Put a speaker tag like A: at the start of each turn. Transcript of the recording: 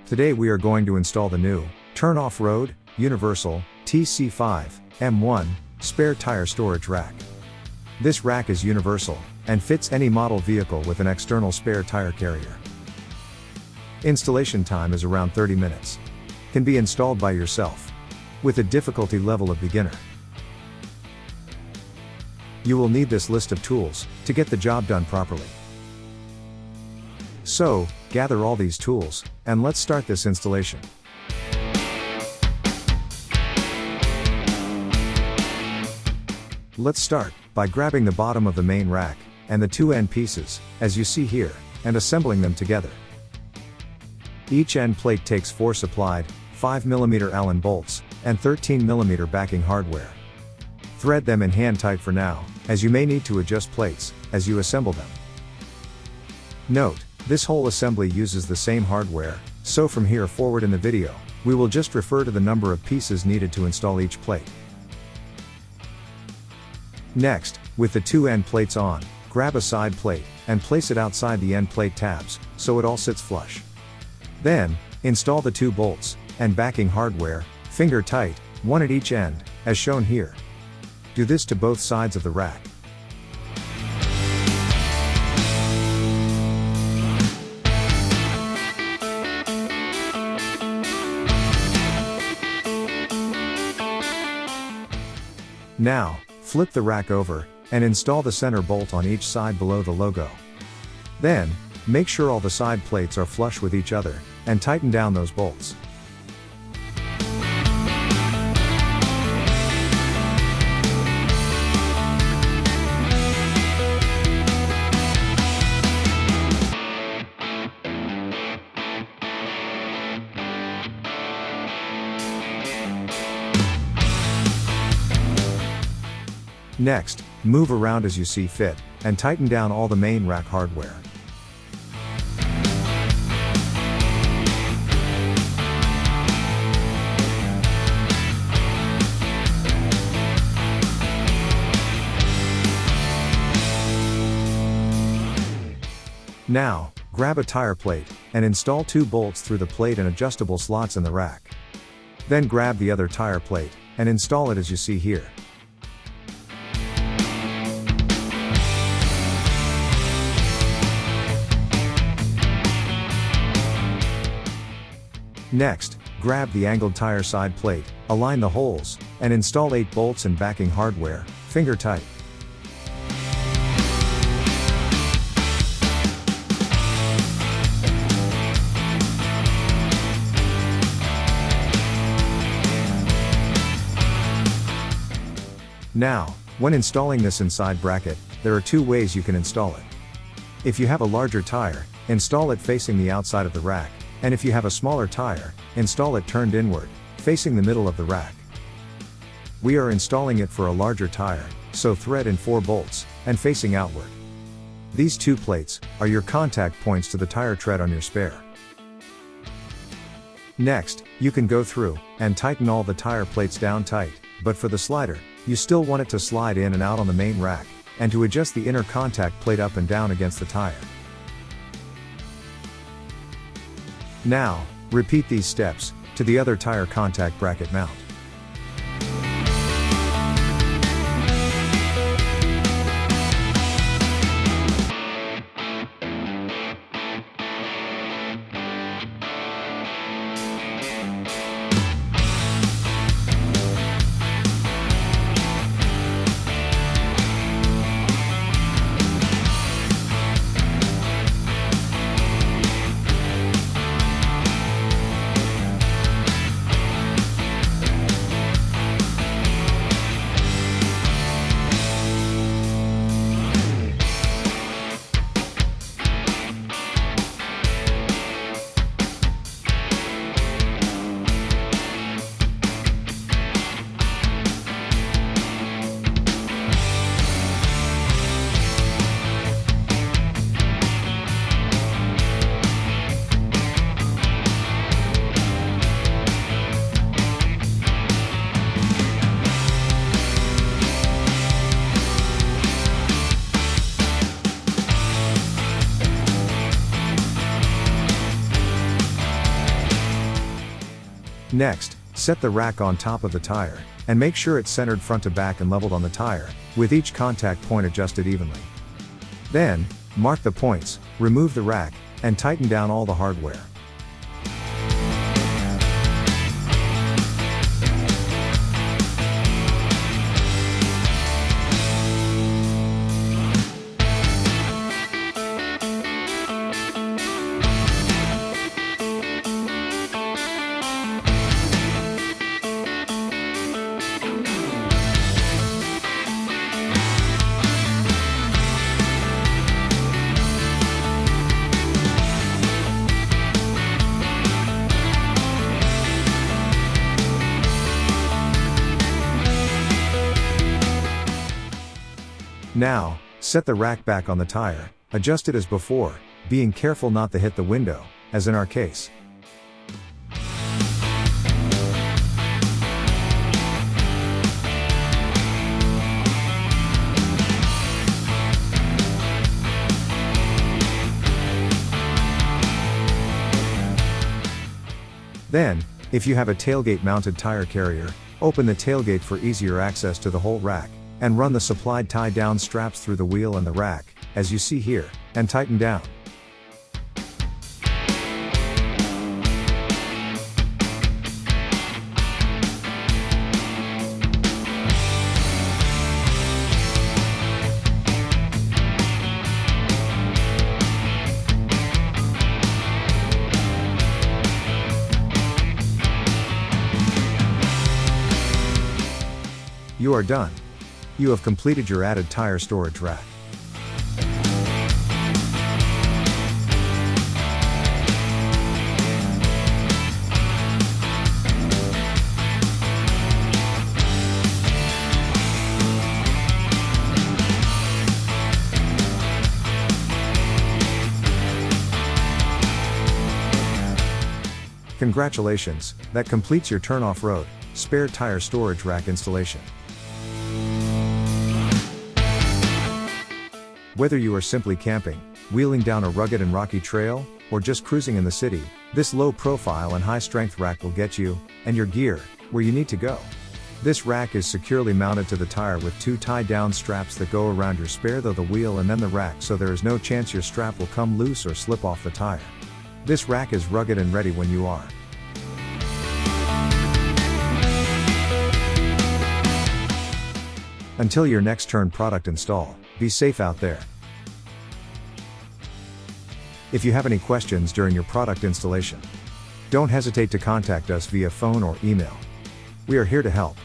A: Today we are going to install the new Offroad Universal TC5 M1 spare tire storage rack. This rack is universal and fits any model vehicle with an external spare tire carrier. Installation time is around 30 minutes. Can be installed by yourself with a difficulty level of beginner. You will need this list of tools to get the job done properly. So, gather all these tools, and let's start this installation. Let's start by grabbing the bottom of the main rack, and the two end pieces, as you see here, and assembling them together. Each end plate takes 4 supplied, 5mm Allen bolts, and 13mm backing hardware. Thread them in hand tight for now, as you may need to adjust plates as you assemble them. Note, this whole assembly uses the same hardware, so from here forward in the video, we will just refer to the number of pieces needed to install each plate. Next, with the two end plates on, grab a side plate, and place it outside the end plate tabs, so it all sits flush. Then, install the 2 bolts, and backing hardware, finger tight, one at each end, as shown here. Do this to both sides of the rack. Now, flip the rack over, and install the center bolt on each side below the logo. Then, make sure all the side plates are flush with each other, and tighten down those bolts. Next, move around as you see fit, and tighten down all the main rack hardware. Now, grab a tire plate, and install 2 bolts through the plate and adjustable slots in the rack. Then grab the other tire plate, and install it as you see here. Next, grab the angled tire side plate, align the holes, and install 8 bolts and backing hardware, finger tight. Now, when installing this inside bracket, there are 2 ways you can install it. If you have a larger tire, install it facing the outside of the rack, and if you have a smaller tire, install it turned inward, facing the middle of the rack. We are installing it for a larger tire, so thread in 4 bolts, and facing outward. These 2 plates are your contact points to the tire tread on your spare. Next, you can go through and tighten all the tire plates down tight, but for the slider, you still want it to slide in and out on the main rack, and to adjust the inner contact plate up and down against the tire. Now, repeat these steps to the other tire contact bracket mount. Next, set the rack on top of the tire, and make sure it's centered front to back and leveled on the tire, with each contact point adjusted evenly. Then, mark the points, remove the rack, and tighten down all the hardware. Now, set the rack back on the tire, adjust it as before, being careful not to hit the window, as in our case. Then, if you have a tailgate-mounted tire carrier, open the tailgate for easier access to the whole rack, and run the supplied tie-down straps through the wheel and the rack, as you see here, and tighten down. You are done. You have completed your added tire storage rack. Congratulations, that completes your Turn Off-Road spare tire storage rack installation. Whether you are simply camping, wheeling down a rugged and rocky trail, or just cruising in the city, this low-profile and high-strength rack will get you, and your gear, where you need to go. This rack is securely mounted to the tire with two tie-down straps that go around your spare the wheel and then the rack, so there is no chance your strap will come loose or slip off the tire. This rack is rugged and ready when you are. Until your next Turn product install, be safe out there. If you have any questions during your product installation, don't hesitate to contact us via phone or email. We are here to help.